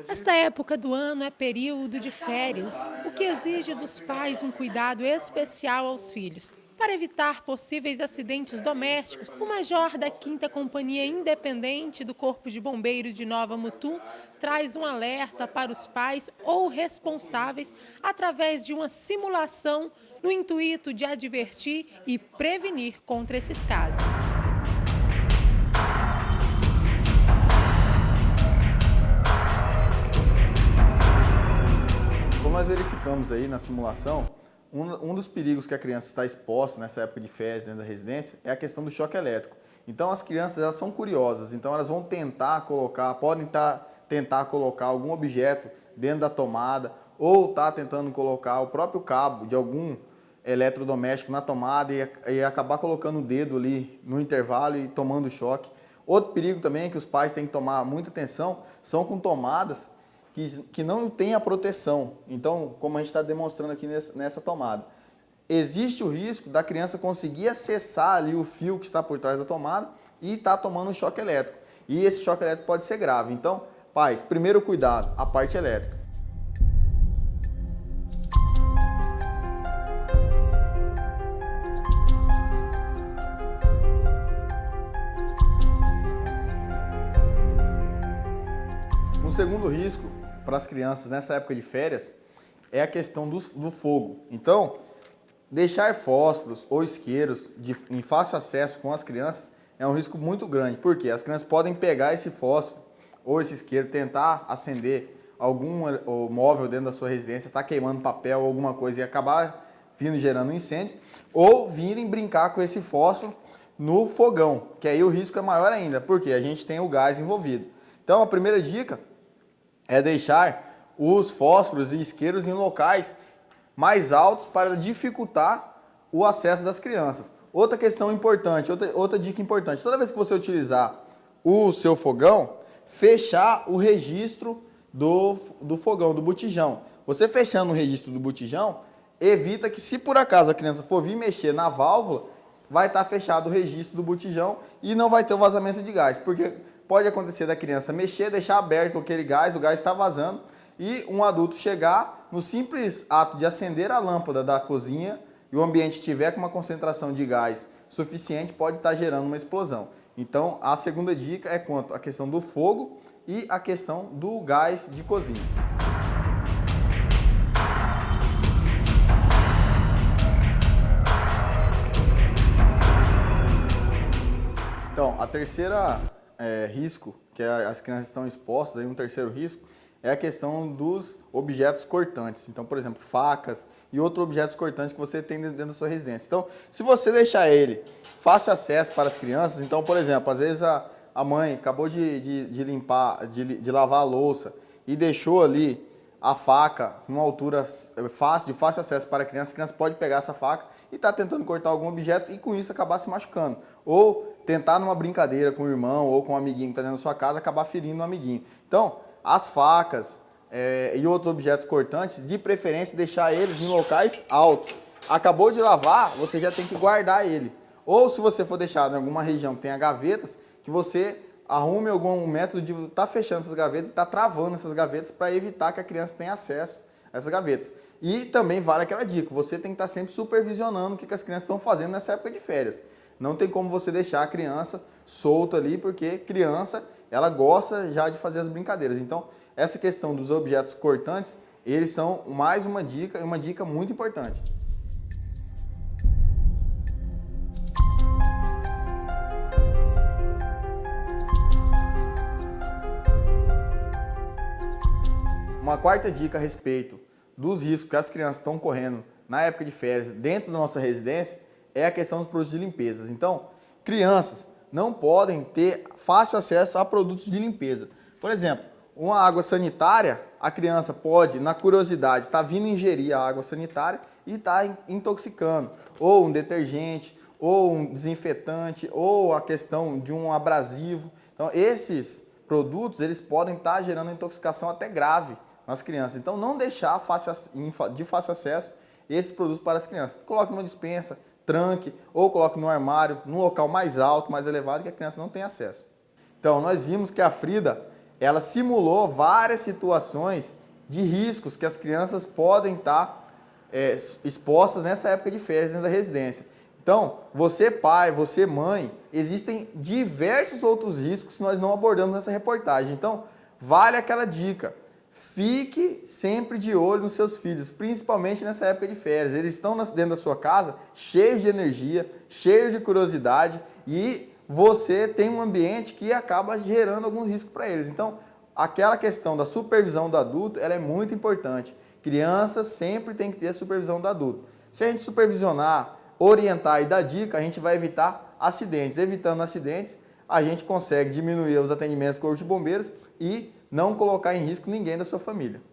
Esta época do ano é período de férias, o que exige dos pais um cuidado especial aos filhos. Para evitar possíveis acidentes domésticos, o major da 5ª Companhia Independente do Corpo de Bombeiros de Nova Mutum traz um alerta para os pais ou responsáveis através de uma simulação no intuito de advertir e prevenir contra esses casos. Como nós verificamos aí na simulação, um dos perigos que a criança está exposta nessa época de férias dentro da residência é a questão do choque elétrico. Então as crianças elas são curiosas, então elas vão tentar colocar, tentar colocar algum objeto dentro da tomada ou tentando colocar o próprio cabo de algum eletrodoméstico na tomada e acabar colocando o dedo ali no intervalo e tomando choque. Outro perigo também que os pais têm que tomar muita atenção são com tomadas que não tem a proteção. Então, como a gente está demonstrando aqui nessa tomada, existe o risco da criança conseguir acessar ali o fio que está por trás da tomada e estar tomando um choque elétrico. E esse choque elétrico pode ser grave. Então, pais, primeiro cuidado, a parte elétrica. Um segundo risco para as crianças nessa época de férias é a questão do fogo. Então, deixar fósforos ou isqueiros em fácil acesso com as crianças é um risco muito grande, porque as crianças podem pegar esse fósforo ou esse isqueiro, tentar acender algum móvel dentro da sua residência, estar queimando papel ou alguma coisa e acabar gerando um incêndio, ou virem brincar com esse fósforo no fogão, que aí o risco é maior ainda, porque a gente tem o gás envolvido. Então, a primeira dica é deixar os fósforos e isqueiros em locais mais altos para dificultar o acesso das crianças. Outra questão importante, outra dica importante, toda vez que você utilizar o seu fogão, fechar o registro do fogão, do botijão. Você fechando o registro do botijão, evita que se por acaso a criança for vir mexer na válvula, vai estar fechado o registro do botijão e não vai ter o vazamento de gás, porque pode acontecer da criança mexer, deixar aberto aquele gás, o gás está vazando, e um adulto chegar no simples ato de acender a lâmpada da cozinha e o ambiente estiver com uma concentração de gás suficiente, pode estar gerando uma explosão. Então, a segunda dica é quanto à questão do fogo e a questão do gás de cozinha. Então, a terceira risco que as crianças estão expostas, aí um terceiro risco, é a questão dos objetos cortantes. Então, por exemplo, facas e outros objetos cortantes que você tem dentro da sua residência. Então, se você deixar ele fácil acesso para as crianças, então, por exemplo, às vezes a mãe acabou de limpar, de lavar a louça e deixou ali a faca numa altura de fácil acesso para a criança pode pegar essa faca e estar tentando cortar algum objeto e com isso acabar se machucando. Ou tentar numa brincadeira com o irmão ou com um amiguinho que está dentro da sua casa, acabar ferindo um amiguinho. Então, as facas e outros objetos cortantes, de preferência deixar eles em locais altos. Acabou de lavar, você já tem que guardar ele. Ou se você for deixar em alguma região que tenha gavetas, que você arrume algum método de estar fechando essas gavetas e estar travando essas gavetas para evitar que a criança tenha acesso a essas gavetas. E também vale aquela dica, você tem que estar sempre supervisionando o que as crianças estão fazendo nessa época de férias. Não tem como você deixar a criança solta ali, porque criança, ela gosta já de fazer as brincadeiras. Então, essa questão dos objetos cortantes, eles são mais uma dica, e uma dica muito importante. Uma quarta dica a respeito dos riscos que as crianças estão correndo na época de férias dentro da nossa residência é a questão dos produtos de limpeza. Então, crianças não podem ter fácil acesso a produtos de limpeza. Por exemplo, uma água sanitária, a criança pode, na curiosidade, estar vindo ingerir a água sanitária e estar intoxicando. Ou um detergente, ou um desinfetante, ou a questão de um abrasivo. Então, esses produtos, eles podem estar gerando intoxicação até grave nas crianças. Então, não deixar de fácil acesso esses produtos para as crianças. Coloque numa despensa, tranque ou coloque no armário, num local mais alto, mais elevado, que a criança não tem acesso. Então, nós vimos que a Frida ela simulou várias situações de riscos que as crianças podem estar expostas nessa época de férias dentro da residência. Então, você pai, você mãe, existem diversos outros riscos que nós não abordamos nessa reportagem. Então, vale aquela dica. Fique sempre de olho nos seus filhos, principalmente nessa época de férias. Eles estão dentro da sua casa, cheios de energia, cheios de curiosidade e você tem um ambiente que acaba gerando alguns riscos para eles. Então, aquela questão da supervisão do adulto, ela é muito importante. Crianças sempre tem que ter a supervisão do adulto. Se a gente supervisionar, orientar e dar dica, a gente vai evitar acidentes. Evitando acidentes, a gente consegue diminuir os atendimentos do Corpo de Bombeiros e não colocar em risco ninguém da sua família.